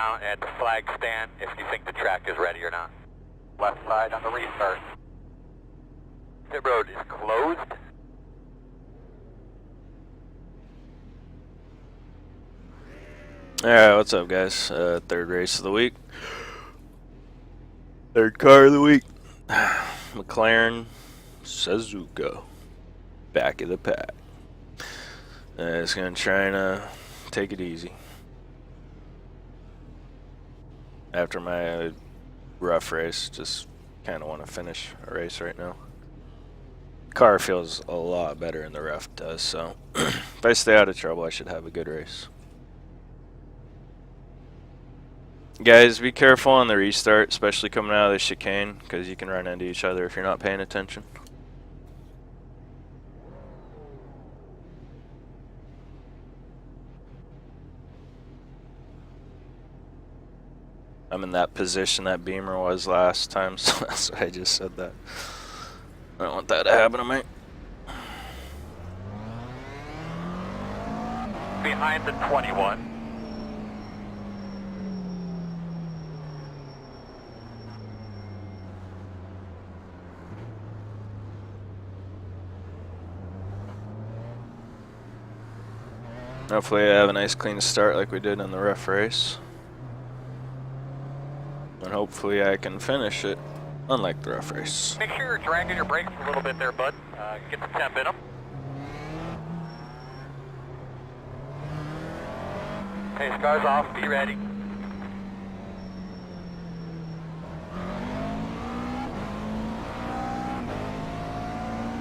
down at the flag stand if you think the track is ready or not. Left side on the restart. Pit road is closed. Alright, what's up guys? Third race of the week. Third car of the week. McLaren Suzuka. Back of the pack. It's gonna try and take it easy. After my rough race, just kind of want to finish a race right now. Car feels a lot better in the rough it does, so if I stay out of trouble, I should have a good race. Guys, be careful on the restart, especially coming out of the chicane, because you can run into each other if you're not paying attention. I'm in that position that Beamer was last time, so that's why I just said that. I don't want that to happen to me. Behind the 21. Hopefully I have a nice clean start like we did in the rough race. And hopefully I can finish it, unlike the rough race. Make sure you're dragging your brakes a little bit there, bud. Get the temp in them. Okay, cars off, be ready.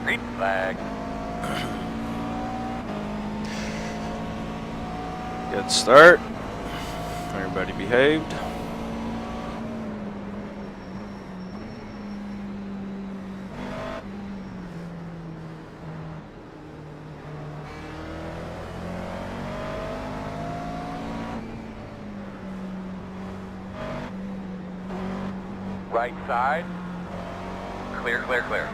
Green flag. Good start. Everybody behaved. Right side. Clear, clear, clear.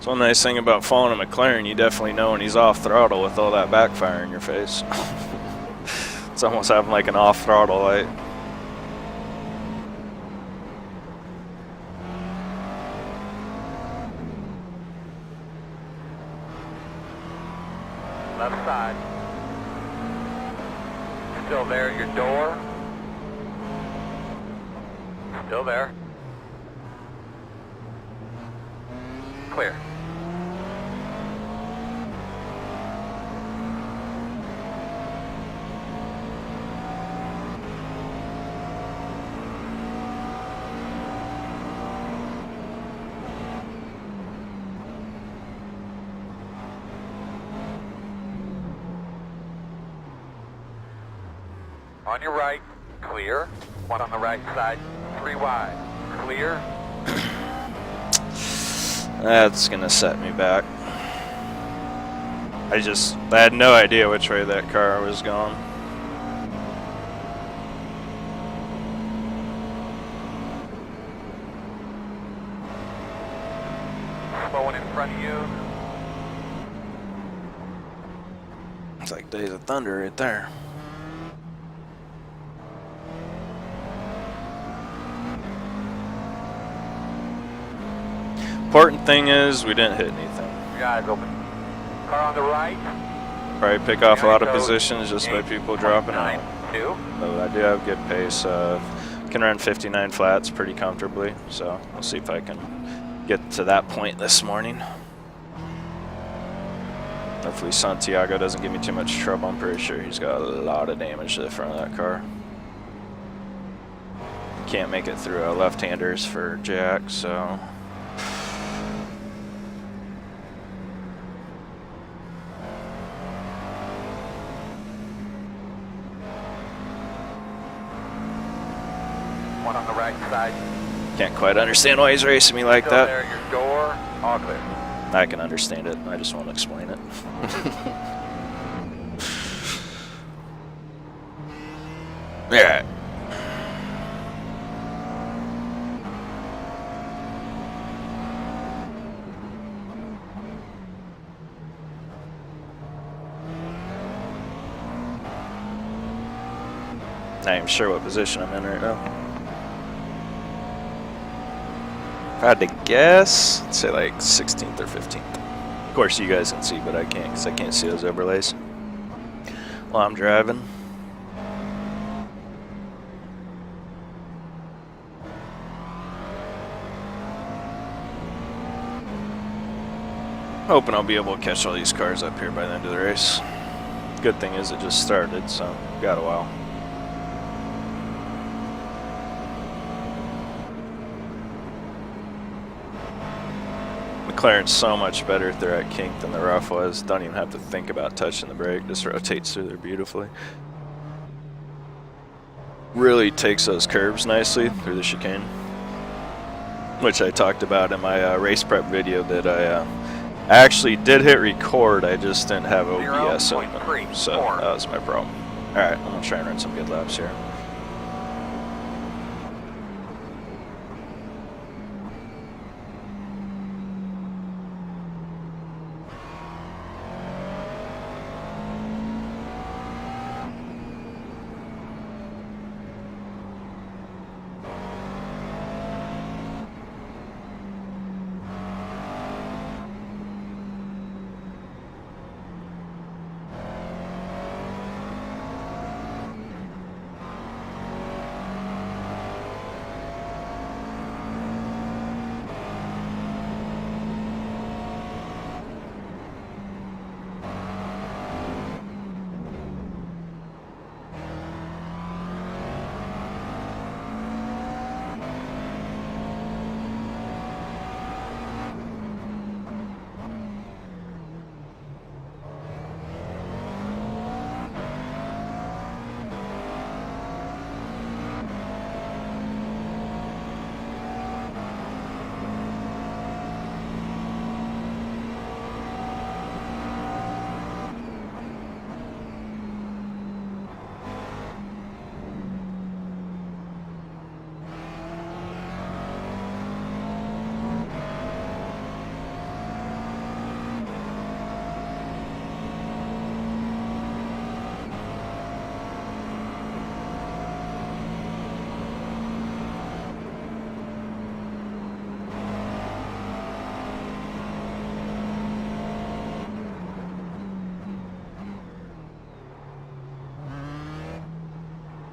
So one nice thing about following a McLaren, you definitely know when he's off throttle with all that backfire in your face. It's almost having like an off throttle light. Left side. Still there, your door. Still there. Clear. On your right, clear. One on the right side, 3 wide. Clear. That's gonna set me back. I had no idea which way that car was going. Slowing in front of you. It's like Days of Thunder right there. Important thing is we didn't hit anything. Your eyes open. Car on the right. Probably pick off a lot of positions just by people dropping out. 2. But I do have good pace. Can run 59 flats pretty comfortably, so we'll see if I can get to that point this morning. Hopefully Santiago doesn't give me too much trouble. I'm pretty sure he's got a lot of damage to the front of that car. Can't make it through left-handers for Jack, so... One on the right side. Can't quite understand why he's racing me like that. There, your door, all clear. I can understand it. I just want to explain it. Yeah. Not even sure what position I'm in right now. If I had to guess, I'd say like 16th or 15th. Of course, you guys can see, but I can't because I can't see those overlays while I'm driving. Hoping I'll be able to catch all these cars up here by the end of the race. Good thing is it just started, so got a while. McLaren's so much better if they're at kink than the rough was. Don't even have to think about touching the brake. Just rotates through there beautifully. Really takes those curves nicely through the chicane, which I talked about in my race prep video that I actually did hit record. I just didn't have OBS open, so that was my problem. Alright, I'm going to try and run some good laps here.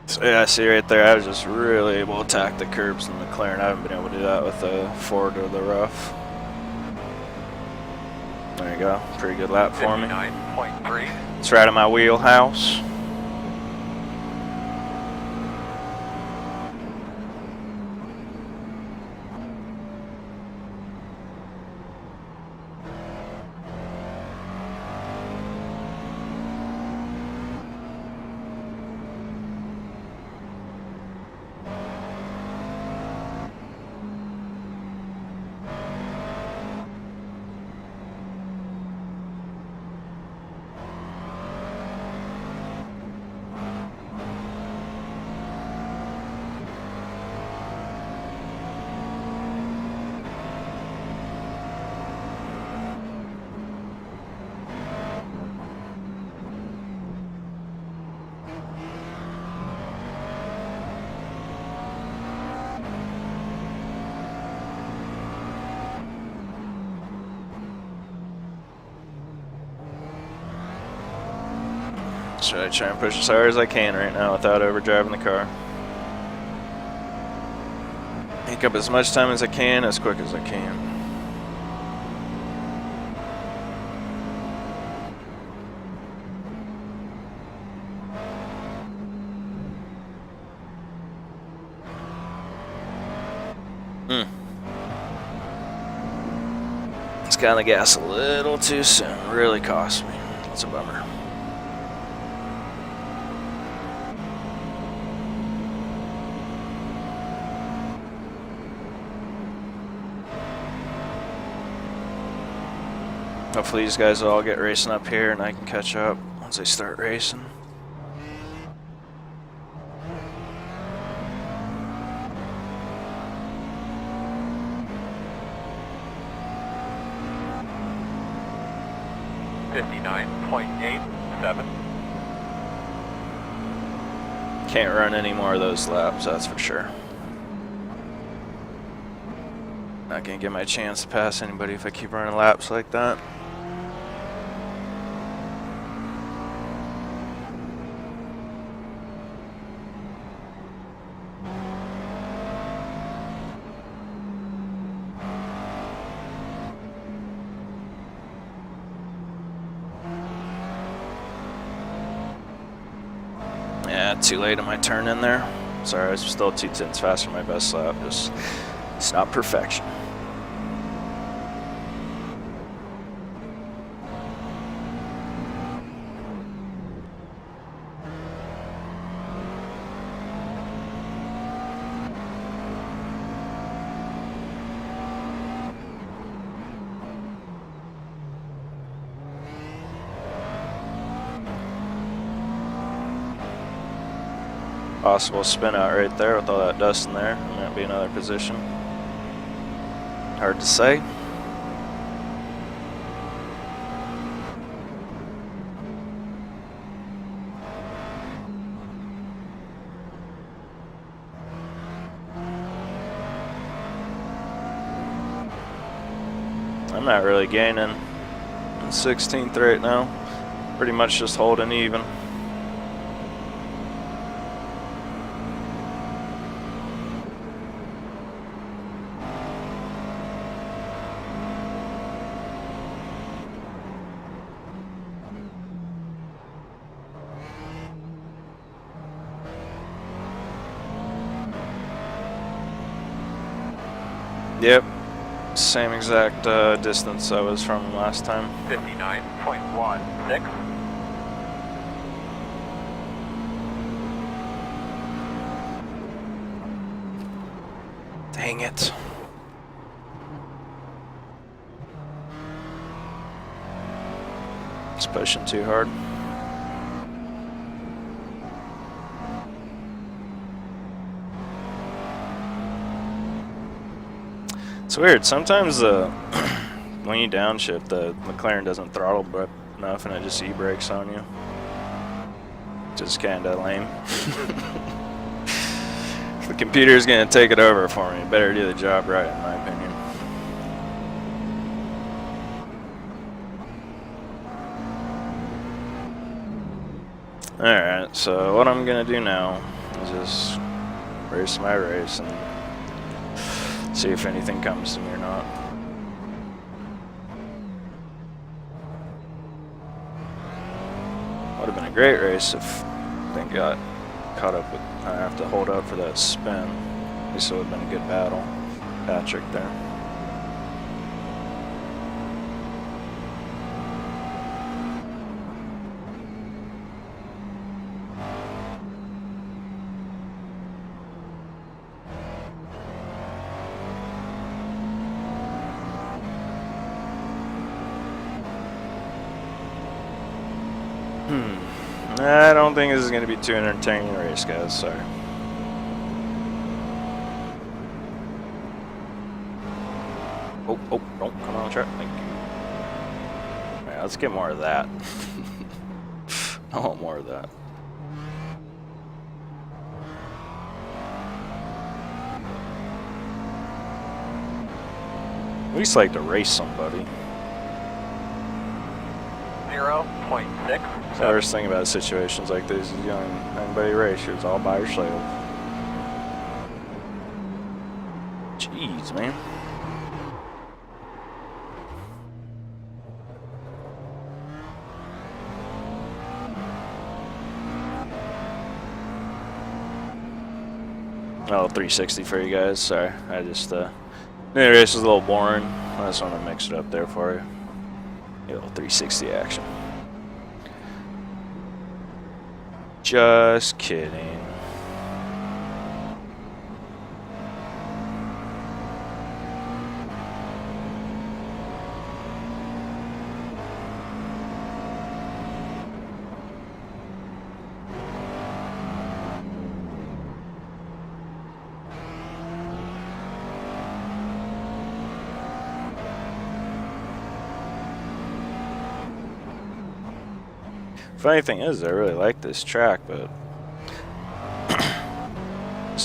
So yeah, see right there, I was just really able to attack the curbs in the McLaren. I haven't been able to do that with the Ford or the rough. There you go, pretty good lap for me. 59.3. It's right in my wheelhouse. So I try and push as hard as I can right now without overdriving the car. Make up as much time as I can, as quick as I can. It's got the gas a little too soon. Really cost me. That's a bummer. Hopefully these guys will all get racing up here and I can catch up once they start racing. Can't run any more of those laps, that's for sure. Not gonna get my chance to pass anybody if I keep running laps like that. Yeah, too late on my turn in there. Sorry, I was still 2/10 faster than my best lap. Just, it's not perfection. Possible spin out right there with all that dust in there. Might be another position. Hard to say. I'm not really gaining. I'm 16th right now. Pretty much just holding even. Yep, same exact distance I was from last time. 59.16. Dang it. It's pushing too hard. It's weird. Sometimes when you downshift, the McLaren doesn't throttle enough, and it just e-brakes on you. Just kind of lame. If the computer's gonna take it over for me, better do the job right, in my opinion. All right. So what I'm gonna do now is just race my race and see if anything comes to me or not. Would have been a great race if they got caught up with. I have to hold up for that spin. At least it would have been a good battle. Patrick there. I don't think this is going to be too entertaining a race, guys. Sorry. Oh, don't come on the track. Thank you. Alright, let's get more of that. I want more of that. At least like to race somebody. 0.6. The worst thing about situations like this is you don't anybody race. It's all by yourself. Jeez, man. Oh, 360 for you guys. Sorry, I just the race was a little boring. I just want to mix it up there for you. A little 360 action. Just kidding. Funny thing is, I really like this track, but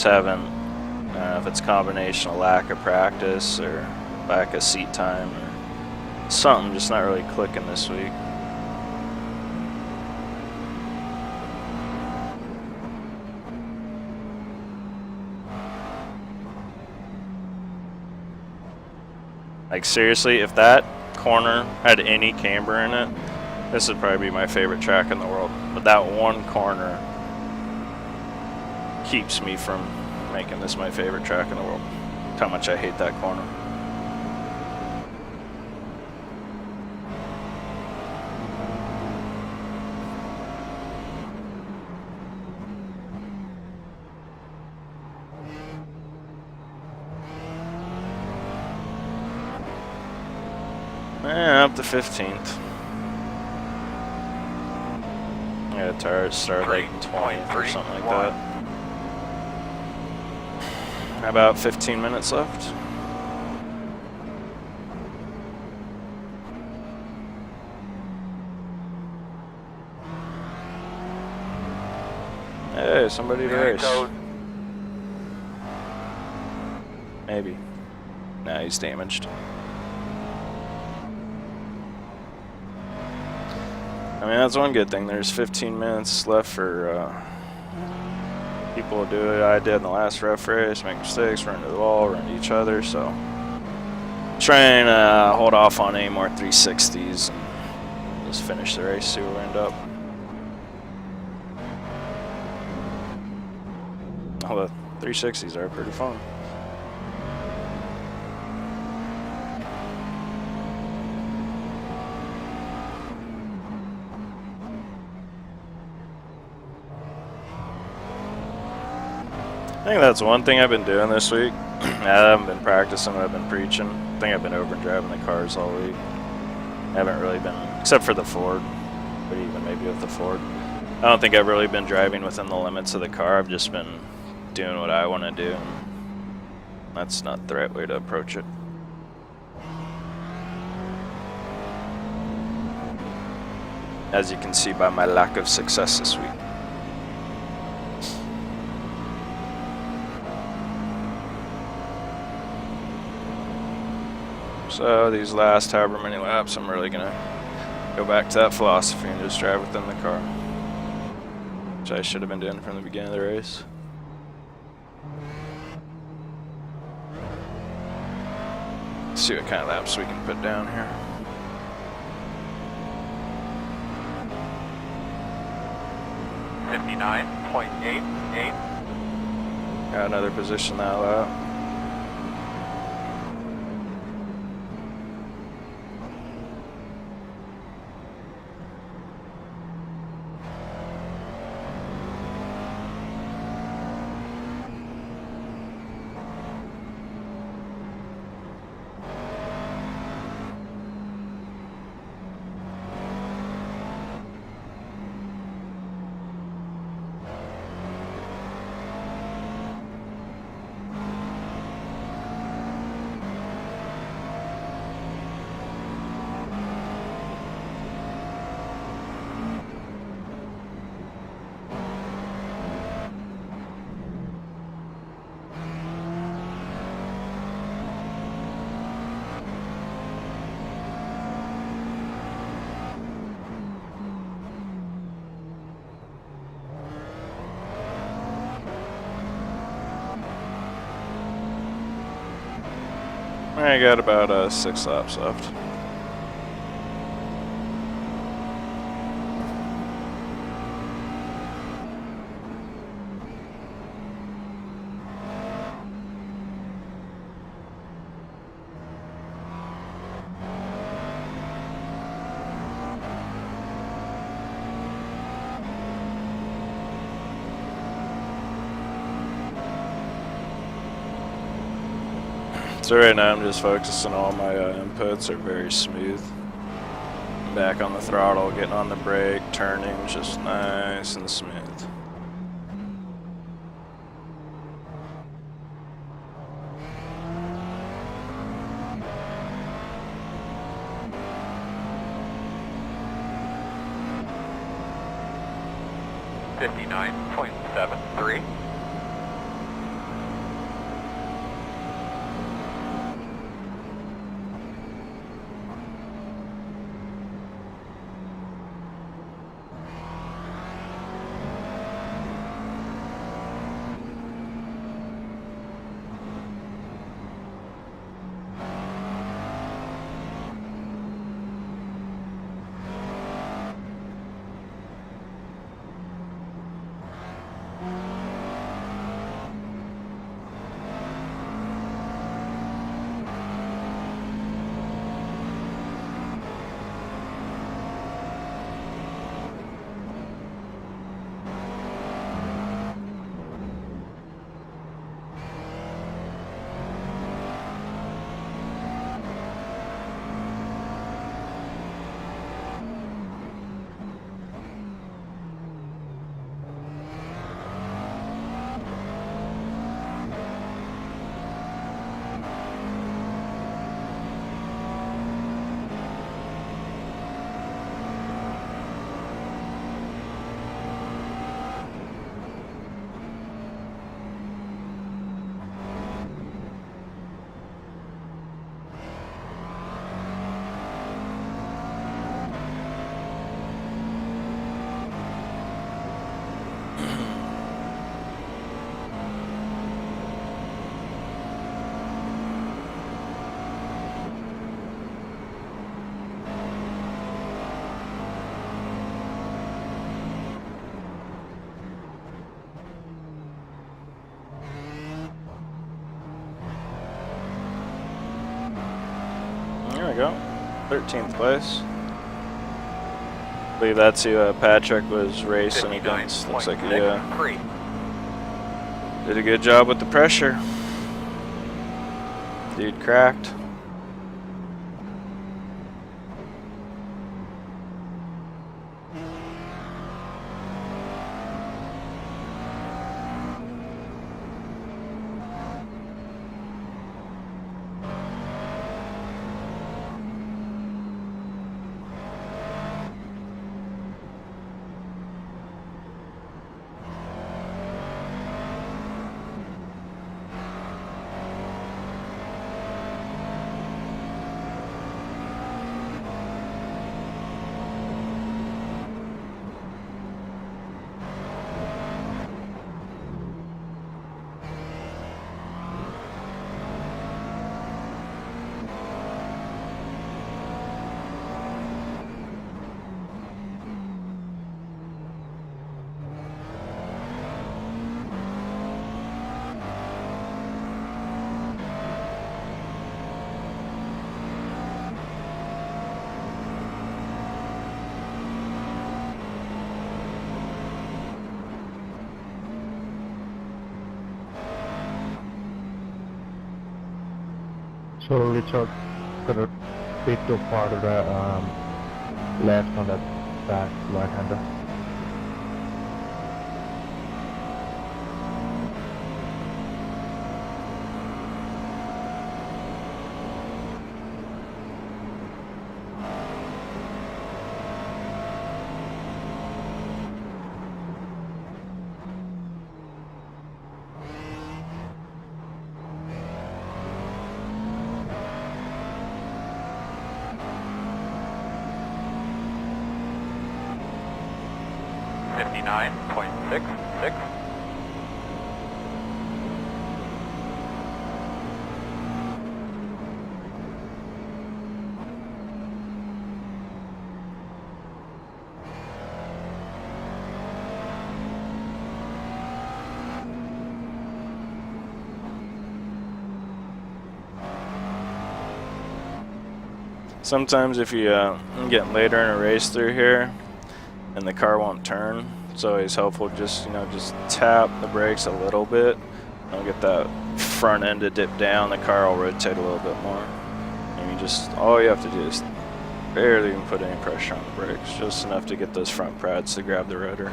just haven't, I don't know if it's a combination of lack of practice or lack of seat time or something, just not really clicking this week. Like seriously, if that corner had any camber in it, this would probably be my favorite track in the world. But that one corner keeps me from making this my favorite track in the world. How much I hate that corner. Up to 15th. Yeah, tires start like 20th or something like that. About 15 minutes left. Hey, somebody to race. Maybe. Nah, he's damaged. I mean, that's one good thing. There's 15 minutes left for people to do what I did in the last ref race, make mistakes, run into the wall, run into each other. So try and hold off on any more 360s and just finish the race, see where we end up. Oh, the 360s are pretty fun. I think that's one thing I've been doing this week. I haven't been practicing what I've been preaching. I think I've been over driving the cars all week. I haven't really been, except for the Ford, but even maybe with the Ford. I don't think I've really been driving within the limits of the car. I've just been doing what I want to do. That's not the right way to approach it. As you can see by my lack of success this week. So these last however many laps, I'm really gonna go back to that philosophy and just drive within the car, which I should have been doing from the beginning of the race. Let's see what kind of laps we can put down here. .88. Got another position that lap. I got about 6 laps left. So right now I'm just focusing all my inputs are very smooth. Back on the throttle, getting on the brake, turning, just nice and smooth. .73. 13th place. I believe that's who Patrick was racing against. Looks like he did a good job with the pressure. Dude cracked. So Richard got a bit too far to the left on that back right-hander. .66. Sometimes if you get later in a race through here and the car won't turn, it's always helpful just tap the brakes a little bit. Don't get that front end to dip down, the car will rotate a little bit more. And all you have to do is barely even put any pressure on the brakes, just enough to get those front pads to grab the rotor.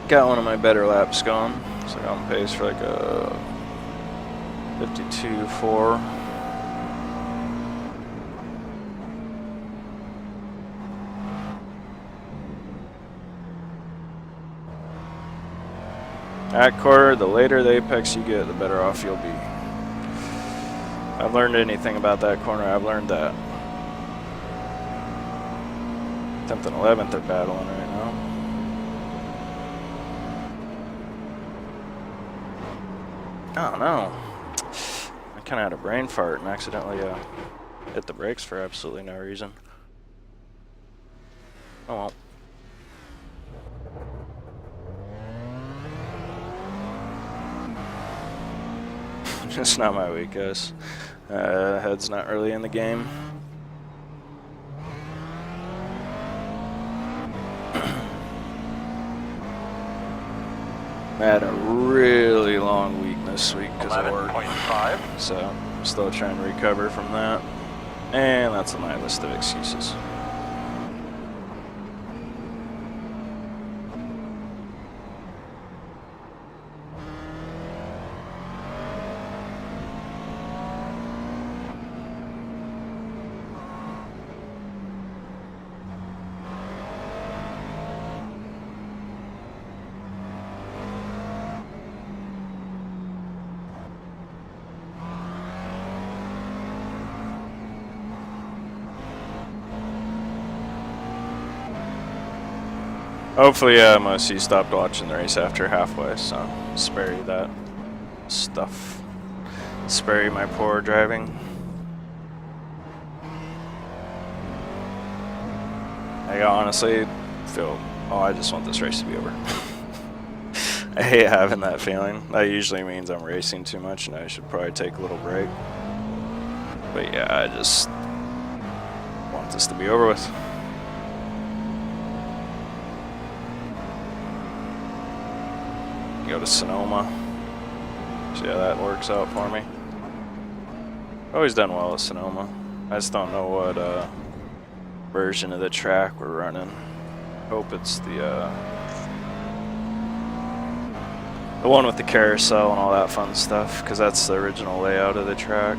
Got one of my better laps going, so I'm on pace for like a 52.4. At quarter, the later the apex you get, the better off you'll be. I've learned anything about that corner, I've learned that. 10th and 11th are battling right now. Oh no, I kind of had a brain fart and accidentally hit the brakes for absolutely no reason. Oh well. Just not my week, guys. Head's not really in the game. I had a really long week this week because of work, so I'm still trying to recover from that. And that's my list of excuses. Hopefully most of you stopped watching the race after halfway, so spare you that. stuff. Spare my poor driving. I honestly feel, oh, I just want this race to be over. I hate having that feeling. That usually means I'm racing too much and I should probably take a little break. But yeah, I just want this to be over with. Go to Sonoma. See how that works out for me. Always done well at Sonoma. I just don't know what version of the track we're running. Hope it's the one with the carousel and all that fun stuff, because that's the original layout of the track.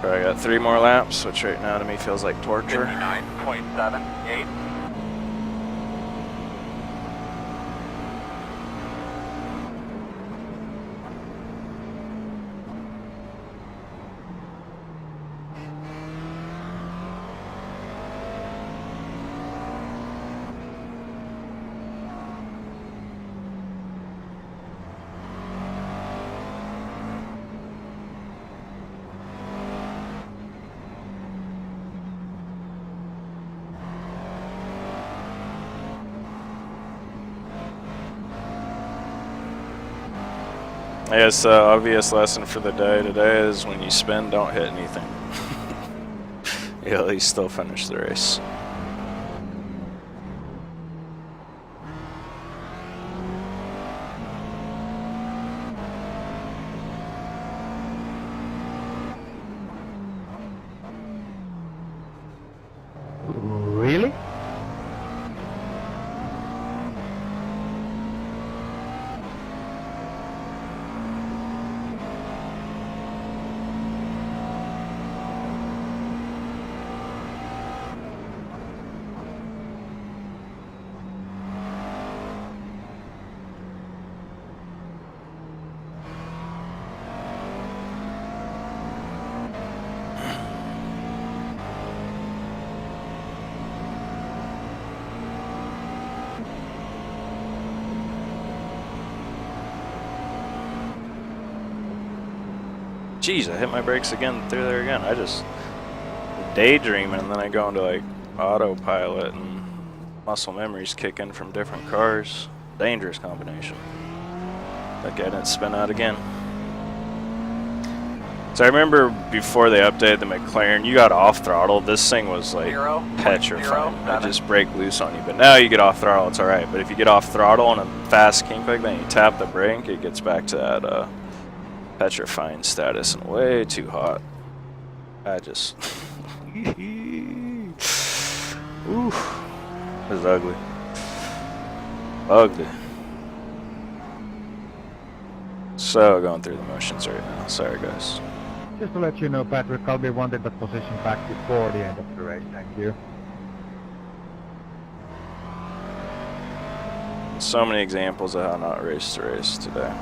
I got 3 more laps, which right now to me feels like torture. 59.78. I guess the obvious lesson for the day today is when you spin, don't hit anything. You'll at least still finish the race. Really? Jeez, I hit my brakes again through there again. I just daydreaming and then I go into like autopilot and muscle memories kick in from different cars. Dangerous combination. Like I didn't spin out again. So I remember before they updated the McLaren, you got off throttle. This thing was like petrifying. It just break loose on you. But now you get off throttle, it's alright. But if you get off throttle on a fast kink like that and you tap the brake, it gets back to that petrifying status and way too hot. I just ooh, this is ugly. Ugly. So going through the motions right now. Sorry guys. Just to let you know, Patrick, I'll be wanting that position back before the end of the race. Thank you. So many examples of how not race to race today.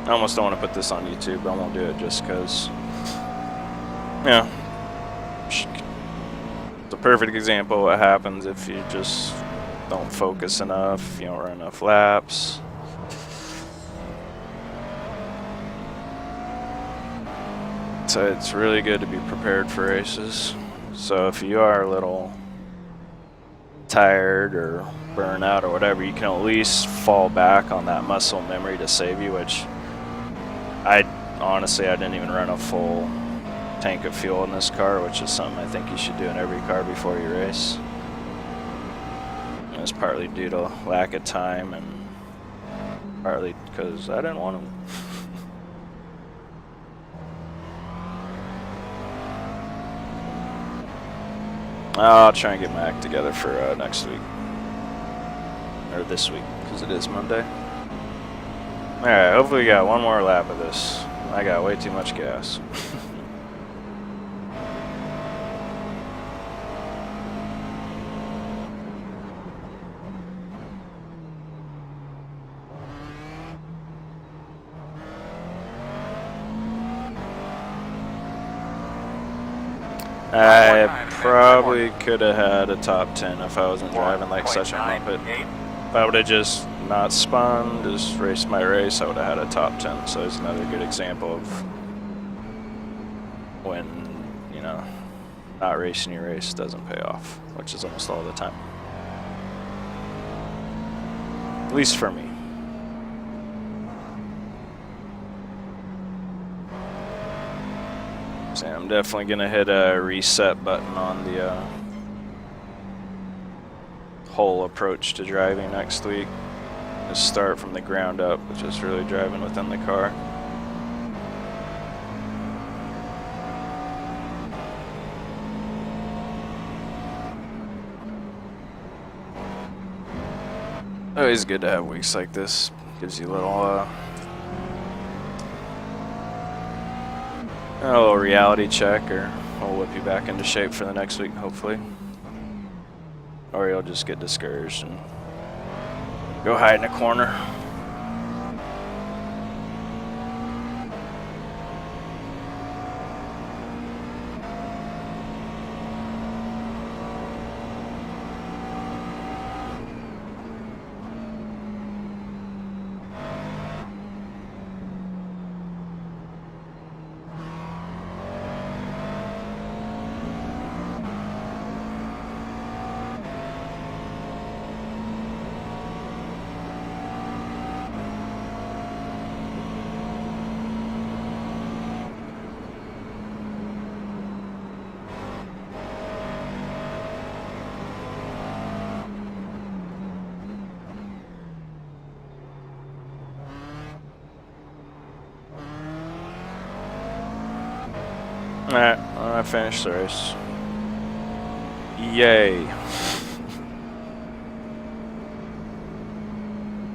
I almost don't want to put this on YouTube, but I won't do it just because, yeah, it's a perfect example of what happens if you just don't focus enough, if you don't run enough laps. So it's really good to be prepared for races. So if you are a little tired or burnt out or whatever, you can at least fall back on that muscle memory to save you, which honestly, I didn't even run a full tank of fuel in this car, which is something I think you should do in every car before you race. And it's partly due to lack of time and partly because I didn't want to. I'll try and get my act together for next week. Or this week, because it is Monday. Alright, hopefully we got one more lap of this. I got way too much gas. I probably could have had a top 10 if I wasn't driving like such a muppet. If I would have just not spun, just raced my race, I would have had a top 10. So it's another good example of when, you know, not racing your race doesn't pay off, which is almost all the time. At least for me. So I'm definitely gonna hit a reset button on the whole approach to driving next week. Just start from the ground up, which is really driving within the car. Always good to have weeks like this. Gives you a little reality check, or I'll whip you back into shape for the next week, hopefully. Or you'll just get discouraged and go hide in a corner. Alright, I finished the race. Yay.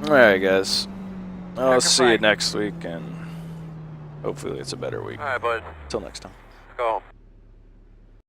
Alright guys, I'll see you next week, and hopefully it's a better week. Alright, bud. Till next time. Let's go home.